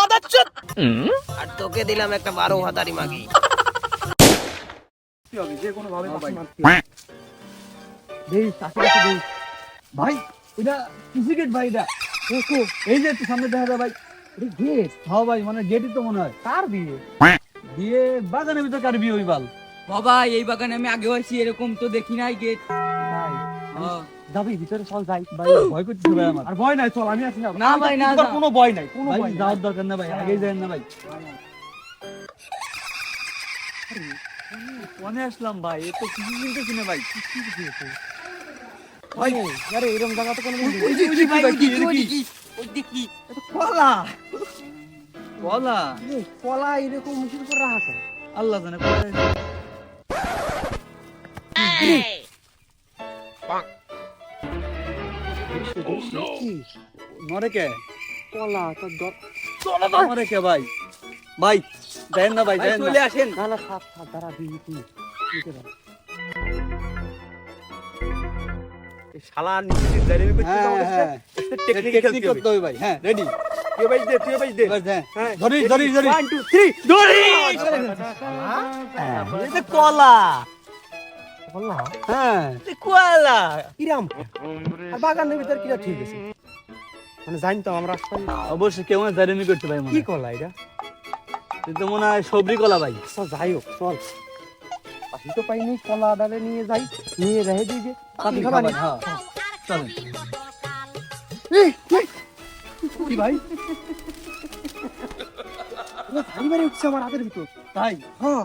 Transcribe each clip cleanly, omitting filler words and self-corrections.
মাদারচোদ। আর তোকে দিলাম একটা 12 হাতারি মাগি। কি হবে যে কোনো ভাবে পাশে মারতে দেই চাচা দেই ভাই এটা কিসি গেট ভাই এটা দেখো এই যে একটু সামনে দেখা যায় ভাই এটা গেট হ্যাঁ ভাই মানে গেটই তো মনে হয় কার বিয়ে বিয়ে বাগানের ভিতর কার বিয়ে হইবাল বাবা এই বাগানে আমি আগে হয়েছি এরকম তো দেখি নাই গেট যাবি ভিতরে চল যাই ভাই ভয় করতে ভাই আমার আর ভয় নাই চল আমি আছি না ভাই না কোনো ভয় নাই কোনো ভয় যাওয়ার দরকার না ভাই আগেই যাই না ভাই কোনে আসলাম ভাই এ তো কিছু চিনতেছি না ভাই কি হয়েছে ভাই আরে এরকম জায়গা তো কোনো ওই দেখি কলা কলা কলা এরকম মুখের উপর রাখা আল্লাহ জানে মরে কে কলা তো মরে কে ভাই ভাই দেন না ভাই দেন চলে আসেন না না থাক দাঁড়া দিই তুই শালা নিচে দাঁড়িয়ে করতে একটা টেকনিক করতে হবে ভাই হ্যাঁ রেডি তুই ভাই দে হ্যাঁ ধরি ধরি ধরি 1 2 3 ধরি এটা কলা কলা হ্যাঁ কলা কিরাম আর বাগানের ভিতর কিরা ঠিক আছে মানে জানতো আমরা অবশ্যই কেউ না জারিমি করতে ভাই কি কলা এটা কিন্তু মনে হয় সবরি কলা ভাই আচ্ছা যাই হোক চল পাখি তো পাইনি কলা ডালে নিয়ে যাই নিয়ে রেখে দিই যে পাখি খাবানি হ্যাঁ চলেন কি ভাই ভারী ভারী উঠছে আমার হাতের ভিতর তাই হ্যাঁ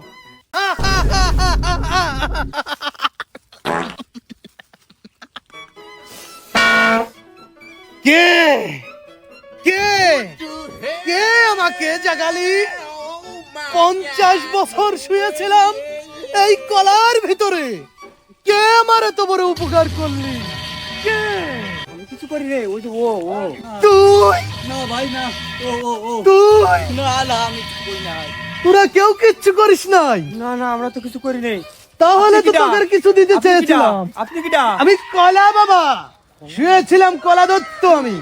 কে কে কে আমাকে জাগালি 50 বছর শুয়েছিলাম এই কলার ভিতরে কে আমার এত বড় উপকার করলি কে আমি কিছু করি রে ওই যে ও তুই না ভাই না ও ও ও তুই না না আমি কই না তোরা কেউ কিচ্ছু করিস নাই না না আমরা তো কিছু করি নাই তাহলে তো তোদের কিছু দিতে চেয়েছিলাম আপনি কিটা আমি কলা বাবা শুয়েছিলাম কলা দত্ত আমি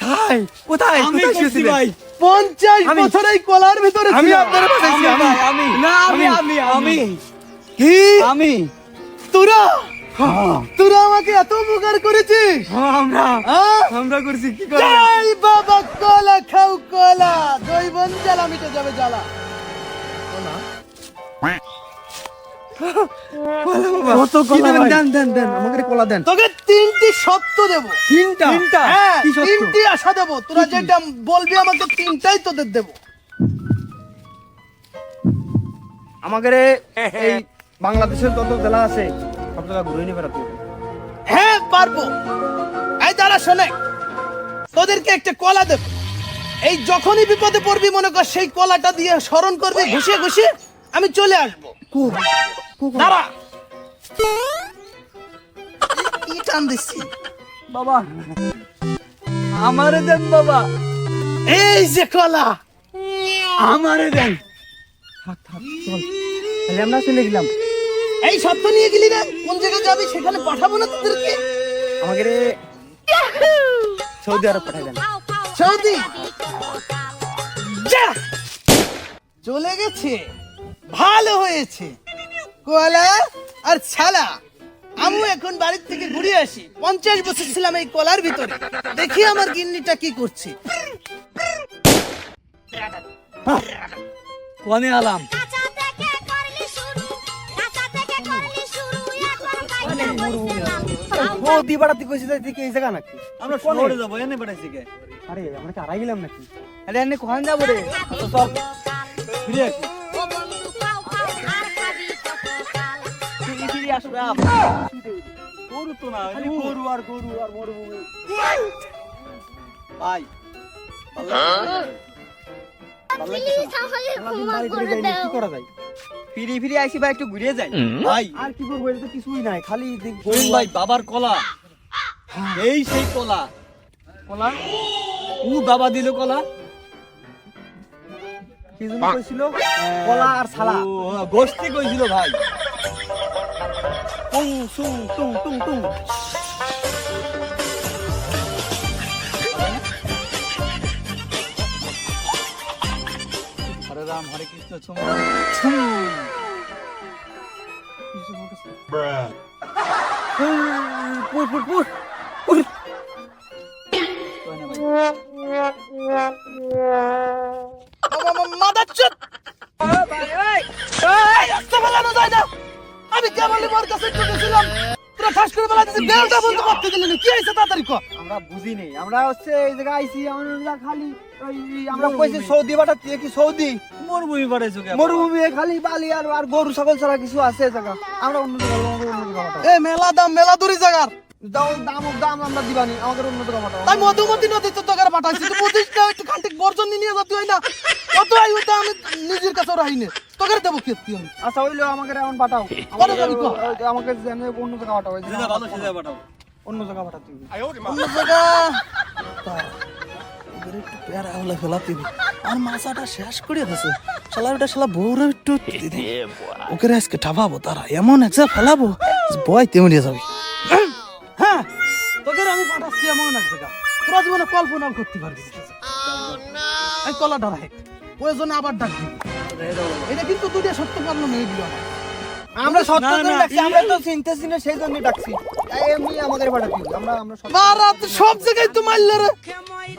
কোথায় কোথায় আমি কোথায় করছি শুয়েছিলেন? ভাই 50 বছর এই কলার ভিতরে আমি ছিলাম। আপনারা বাঁচাইছি আমি ভাই, আমি না আমি কি আমি তোরা তোরা আমাকে এত উপকার করেছিস আমরা হ্যাঁ? আমরা করছি কি করে জয় বাবা কলা খাও কলা দৈবন জ্বালা মিটে যাবে জ্বালা কত কলা দেন দেন দেন আমাকে কলা দেন তোকে 3টি সত্য দেব তিনটা হ্যাঁ কি সত্য 3টি আশা দেব তোরা যেটা বলবি আমাকে 3টাই তোদের দেব আমাদের এই বাংলাদেশের যত জেলা আছে সব জায়গা ঘুরে নিয়ে বেড়াতে হবে। হ্যাঁ পারবো এই দাঁড়া শোনে তোদেরকে একটা কলা দেব এই যখনই বিপদে পড়বি মনে কর সেই কলাটা দিয়ে স্মরণ করবি ঘুষিয়ে ঘুষিয়ে আমি চলে আসবো দাঁড়া কি টান দিচ্ছি বাবা আমারে দেন বাবা এই যে কলা আমারে দেন তাহলে আমরা চলে গেলাম এই সত্য নিয়ে গেলি না কোন জায়গায় যাবি সেখানে পাঠাবো না তোদেরকে আমাদের সৌদি আরব পাঠাই দেন সৌদি যা চলে গেছে ভালো হয়েছে কলা আর ছালা আমি এখন বাড়ির থেকে ঘুরে আসি 50 বছর ছিলাম এই কলার ভিতরে দেখি আমার গিন্নিটা কি করছে কোনে আলাম ও দিবাড়াতে কইছে যাই থেকে এই জায়গা নাকি আমরা শহরে যাবো এনে বেড়াইছি কে আরে আমরা কি হারাই গেলাম নাকি আরে এনে কোন যাব রে আচ্ছা চল ফিরে আসি ফিরি ফিরি আসবে গরু তো না খালি গরু আর মরুভূমি ভাই কি করা যায় ফিরি ফিরি আইছি ভাই একটু ঘুরে যাই ভাই আর কি করবো এটা তো কিছুই নাই খালি করিম ভাই বাবার কলা এই সেই কলা কলা ও বাবা দিল কলা কি জন্য কইছিল কলা আর ছালা ও গোস্তি কইছিল ভাই টুং সুং টুং টুং টুং রাম হরে কৃষ্ণ ছুম পুর পুর পুর মাদারচোদ এই রাস্তা ফেলানো যায় না। আমি কেবলই মোর কাছে ঢুকেছিলাম, তোরা ঠাস করে ফেলা দিছিস, বেলটা বন্ধ করতে দিলি না। কি হয়েছে তাড়াতাড়ি কর। আমরা বুঝি নেই, আমরা হচ্ছে এই জায়গায় আইছি আমরা খালি আমরা কইছি সৌদি বাটাতে কি সৌদি মরুভূমি পাঠাইছো কে? মরুভূমি খালি বালি আর আর গরু ছাগল ছাড়া কিছু আছে এই জায়গা। আমরা অন্য জায়গা এ মেলা দাম, মেলা দূরে জায়গার। দাম আমরা দিবানি, আমাদের অন্য জায়গা পাঠাও। তাই মধুমতি নদীতে তোকে পাঠাইছি, তুই বুঝিস না? একটু খান্তিক বর্জন নিয়ে যেতে হয় না? কত আই ওটা আমি নিজের কাছে রাহিনে তোকে দেবো কি আমি। আচ্ছা হইলো আমাকে এখন পাঠাও, কোন যাবি কো? আমাকে এমনি অন্য জায়গা পাঠাও, এই যেটা ভালো সেটা পাঠাও। অন্য জায়গা পাঠাতে হবে। অন্য জায়গা ওদের একটু পেয়ারা হলে ফেলাতে হবে। আর মাছাটা শেষ করে দিছে শালাটা, শালা বউরে একটু দিদি ওকে আজকে ঠাপাবো, তারা এমন এক জায়গা ফেলাবো যে বয় তেমনি যাবে। হ্যাঁ তোকে আমি পাঠাচ্ছি এমন এক জায়গা তোরা জীবনে কল্পনাও করতে পারবি না। এই কলাটা রাখ, প্রয়োজনে আবার ডাক দিবি। এটা কিন্তু দুটো সত্য প্রবলেম হয়ে গেল। আমরা সত্য না, করে না, ডাকছি, আমরা তো চিনতেছি না সেই জন্যই ডাকছি। এমনি আমাদের পাঠাতে হবে, আমরা সত্য বারা তো সব জায়গায় তো মারল রে।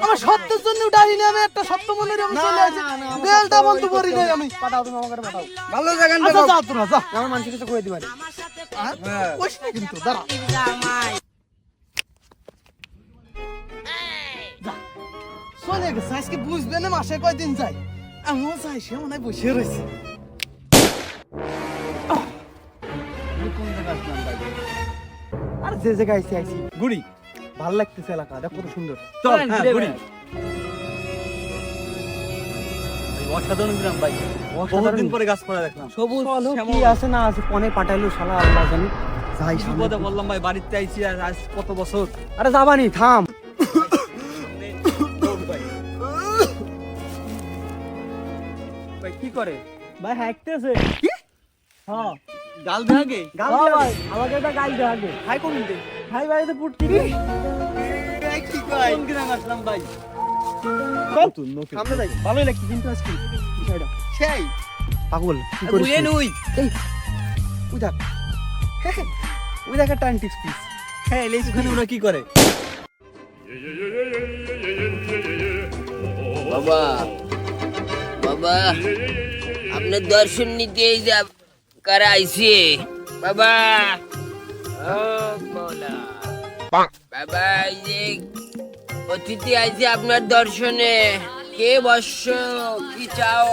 আমার সত্যের জন্য ডাইনি আমি একটা সত্য মনে রে আমি চলে আসি। বেলটা বন্ধ করি নাই আমি। পাঠাও, তুমি আমাকে পাঠাও ভালো জায়গা আচ্ছা যা তোরা যা। আমার মানুষ কিছু কই দিবানি। ওইস না কিন্তু দাঁড়া। যা। চলে গেছে, আজকে বুঝবে না মাসে কয়দিন যাই। আমিও যাই, সে মনে হয় বসে রয়েছে। কোন জায়গা আসলাম ভাই? আর যে জায়গায় আইছি আইছি গুড়ি ভালো লাগতেছে এলাকাটা, কত সুন্দর। চল চলেন, হ্যাঁ ঘুরে গুড়ি বেড়াই। অসাধারণ গ্রাম ভাই, বহুদিন পরে গাছপালা দেখলাম। সবুজ চলো, কি শ্যামল। আছে না আছে পনে পাঠাইলো শালা আল্লাহ জানি। যাই সামনে। বিপদে বললাম ভাই, বাড়িতে আইছি আর আজ কত বছর। আরে যাবানি থাম। ভাই কি করে? ভাই হাঁকতেছে কি? হ্যাঁ গাল ভাগে গাল হ্যাঁ দিয়া ভাই, দে। আমাকে এটা গাল ভাগে। হাই কোন দিতে? ভাই বাড়িতে পুটকি কি কয়? কোন গ্রাম আসলাম ভাই? চল সামনে যাই, ভালোই লাগছে কিন্তু আজকে বিষয়টা। সেই পাগল কি করিস? বুঝে নুই এই ওই দেখ, ওই দেখ একটা অ্যান্টিক্স পিস। হ্যাঁ এলিস ওখানে ওরা কি করে? বাবা বাবা আপনার দর্শন নিতে এই যে কারা আইছে বাবা ও মৌলা বাবা এই যে অতিথি আইছে আপনার দর্শনে। কে বর্ষ কি চাও?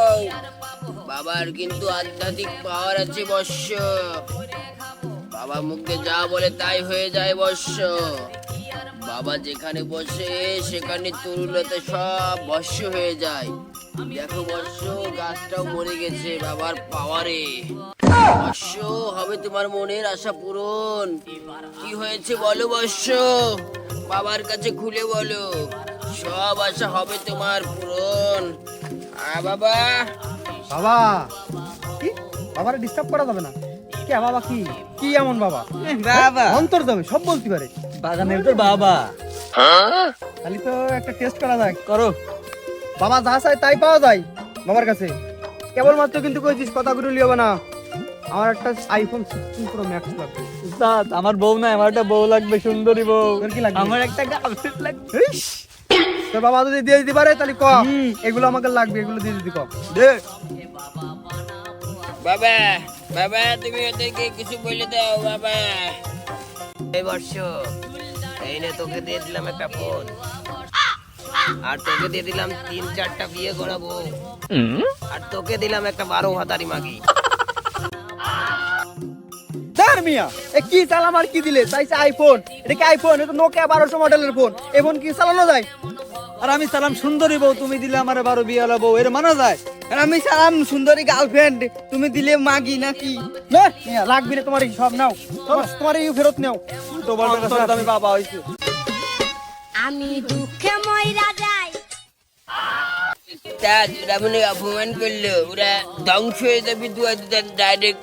বাবার কিন্তু আধ্যাত্মিক পাওয়ার আছে বর্ষ। বাবা মুখে যা বলে তাই হয়ে যায় বর্ষ। বাবা যেখানে বসে সেখানে তরুলতা সব ভস্য হয়ে যায়। দেখো বর্ষ, গাছটাও মরে গেছে বাবার পাওয়ারে। বর্ষ, হবে তোমার মনের আশা পূরণ। কি হয়েছে বলো বর্ষ, বাবার কাছে খুলে বলো, সব আশা হবে তোমার পূরণ। বাবা বাবা কি? বাবারে ডিস্টার্ব করা যাবে না। কে বাবা? কি কি এমন বাবা? বাবা অন্তর যাবে, সব বলতে পারে। বাগানের তোর বাবা। খালি তো একটা টেস্ট করা যায়। করো। বাবা যা চায় তাই পাওয়া যায় বাবার কাছে। কেবলমাত্র কিন্তু কইছিস কথাগুলো লিওবে না। আমার একটা আইফোন 16 প্রো ম্যাক্স লাগবে। উস্তাদ আমার বউ নাই, আমার একটা বউ লাগবে, সুন্দরী বউ। তোর কি লাগবে? আমার একটা গার্লফ্রেন্ড লাগবে। ইস! তোর বাবা যদি দিয়ে দিতে পারে তাহলে ক, এগুলো আমাকে লাগবে, এগুলো দিয়ে দিতে ক। দে। বাবা বাবা তুমি ওদেরকে কিছু বলে দাও বাবা। এই বর্ষ, এই নে তোকে দিয়ে দিলাম একটা ফোন, আর তোকে দিয়ে দিলাম 3-4টা বিয়ে করাবো, আর তোকে দিলাম একটা 12 হাতারি মাগি। দার মিয়া, এ কি চালাম আর কি দিলে? চাইছে আইফোন। এটা কি আইফোন? এটা নোকিয়া 1200 মডেলের ফোন। এই ফোন কি চালানো যায়? আর আমি সালাম সুন্দরী বউ, তুমি দিলে আমার 12 বিয়ালা বউ, এর মানা যায়? আর আমি সালাম সুন্দরী গার্লফ্রেন্ড, তুমি দিলে মাগি নাকি? না মিয়া, লাগবে না তোমার, এই সব নাও। তোমার এই ফেরত নাও। তোমার কাছে আমি বাবা হইছি। আমি দুঃখে ময়রা যাই। তা ওরা মনে হয় অপমান করলো, ওরা ধ্বংস হয়ে যাবে, ডাইরেক্ট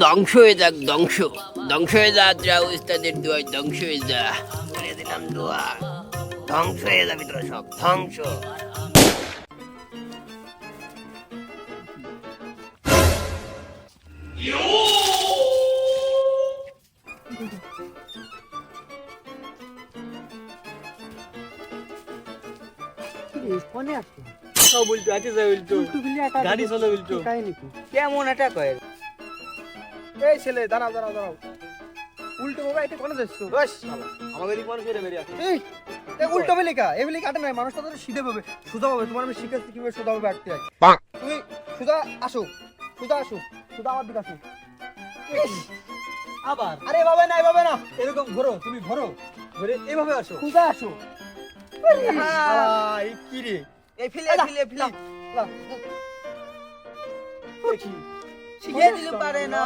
ধ্বংস হয়ে যাক, ধ্বংস ধ্বংস হয়ে যা। তোরা উস্তাদের দোয়ায় ধ্বংস হয়ে যা, করে দিলাম দোয়া, ধ্বংস হয়ে যাবি তোরা সব, ধ্বংস। কোনে আসছে সব উল্টো আছে, যা উল্টো উল্টো বিলি একটা গাড়ি চলে উল্টো। কাহিনী কি কেমন এটা কয় এই ছেলে দাঁড়াও দাঁড়াও দাঁড়াও উল্টো বাবা এটা কোনে যাচ্ছ বস আমাকে দিক মানুষ বেরিয়ে এই এই উল্টো বিলি কা এই বিলি কাটে নাই মানুষটা তো সিধে পাবে সোজা পাবে তোমার আমি শিখাচ্ছি কিভাবে সোজা ভাবে আটতে হয় তুমি সোজা আসো সোজা আমার দিকে আসো আবার আরে বাবা না এভাবে না এরকম ঘোরো, তুমি ঘোরো, ঘুরে এইভাবে আসো। সোজা আসো এই কি রে এই ফিলে না, শিখিয়ে দিলে পারে না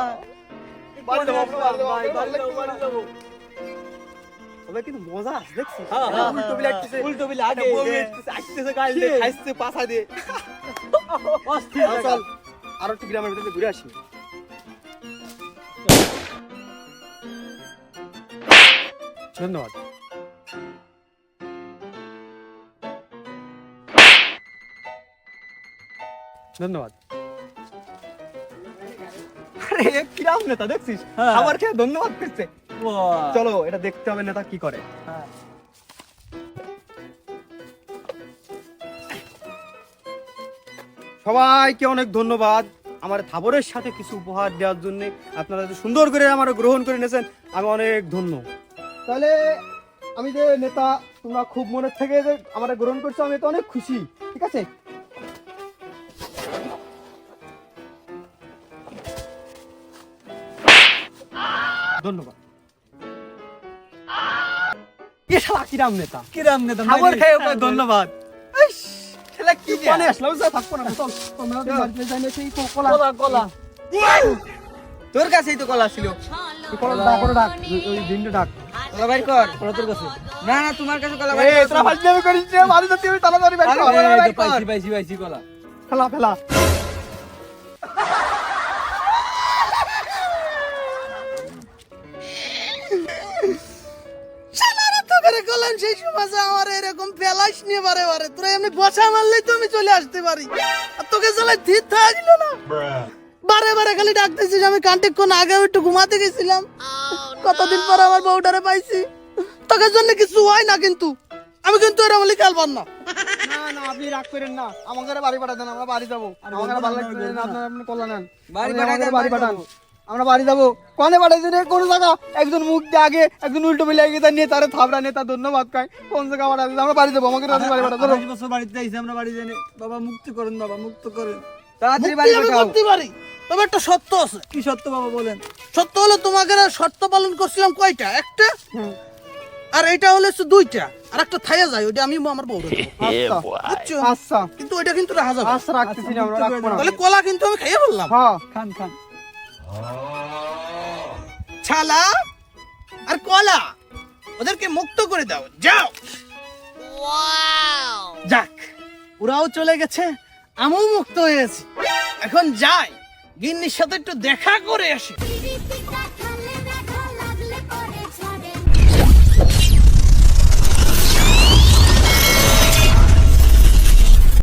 বাড়ি দেবো, বাড়ি দেবো, ভাই, বাড়ি দেবো, বাড়ি দেবো। তবে কিন্তু মজা আছে দেখছিস হ্যাঁ, হ্যাঁ, উল্টো বিলি আটতেছে উল্টো বিলে আগে বউ আসতেছে, আসতেছে গাল দিয়ে কি? খাইছে পাছা দিয়ে অস্থির চল, চল আরো একটু গ্রামের ভিতরে ঘুরে আসি ধন্যবাদ ধন্যবাদ আরে কিরাম নেতা দেখছিস হ্যাঁ। আবার খেয়ে ধন্যবাদ করছে বাহ। চলো এটা দেখতে হবে নেতা কি করে হ্যাঁ। সবাইকে অনেক ধন্যবাদ আমার থাবরের সাথে কিছু উপহার দেওয়ার জন্য আপনারা এত সুন্দর করে আমার গ্রহণ করে নিয়েছেন আমি অনেক ধন্য তাহলে আমি যে নেতা তোমরা খুব মনের থেকে যে আমার গ্রহণ করছো আমি তো অনেক খুশি ঠিক আছে ধন্যবাদ এ শালা কিরাম নেতা কিরাম নেতা খাবার মাইরি। খেয়ে ওকে ধন্যবাদ ইস, শালা কি মানে আসলাম যা থাকবো না চল তোমরা তো বাড়িতে যাই না সেই কলা কলা, কলা। তোর কাছেই তো কলা ছিল তুই কলা ডাক করে ডাক ওই দিনটা ডাক কলা বাইর কর কলা তোর কাছে না না তোমার কাছে কলা এই বাইর তোরা ফাজলামি করিস রে বাড়ি যাচ্ছি আমি তাড়াতাড়ি বাইরে আরে, কর। কলা এই বাইর তো কর। পাইছি কলা। ফেলা ফেলা শালারা তো করে গেলাম সেই সময় যে আমার এরকম ফেলাইস নিয়ে বারে বারে তোরা এমনি বসা মারলেই তো আমি চলে আসতে পারি আর তোকে জ্বালায় ধীর থাকা গেল না বারে বারে খালি ডাকতেছিস আমি কান্টে কোন আগে একটু ঘুমাতে গেছিলাম কতদিন পর আমার বউটারে পাইছি তোকে জন্য কিছু হয় না কিন্তু আমি কিন্তু এরকম খেলবার না না না আপনি রাগ করেন না আমাদের বাড়ি পাঠান আমরা বাড়ি যাবো আমাদের ভালো লাগছে না আপনারা আপনি কল্লা নেন বাড়ি আপনি আমাদের পাঠান, বাড়ি বাড়ি পাঠান আমরা বাড়ি যাবো কোনে পাঠাইছেন রে কোন জায়গা একজন মুখ দিয়ে আগে একজন উল্টো মিলে গিয়ে তার নিয়ে তারে থাবড়া নেতা ধন্যবাদ কয় কোন জায়গা পাঠাইছে আমরা বাড়ি যাবো আমাকে রাতে বাড়ি পাঠান চলো 28 বছর বাড়িতে আইছি আমরা, বাড়ি জানি। বাবা মুক্তি করেন, বাবা মুক্ত করেন। তাড়াতাড়ি মুক্তি বাড়ি আমি পাঠাও করতে পারি তবে একটা সত্য আছে কি সত্য বাবা বলেন? সত্য হলো তোমাকে না শর্ত পালন করছিলাম কয়টা একটা আর এটা হলো হচ্ছে দুইটা আর একটা থাইয়া যায় ওটা আমি আমার বউরে দেবো। আচ্ছা বুঝছো আচ্ছা কিন্তু ওইটা কিন্তু রাখা যাবে না। আচ্ছা রাখতেছি না আমরা রাখবো না তাহলে কলা কিন্তু আমি খাইয়ে বললাম হ্যাঁ খান খান। ছালা আর কলা ওদেরকে মুক্ত করে দাও যাও যাক ওরাও চলে গেছে আমিও মুক্ত হয়ে গেছি এখন যাই গিন্নির সাথে একটু দেখা করে আসি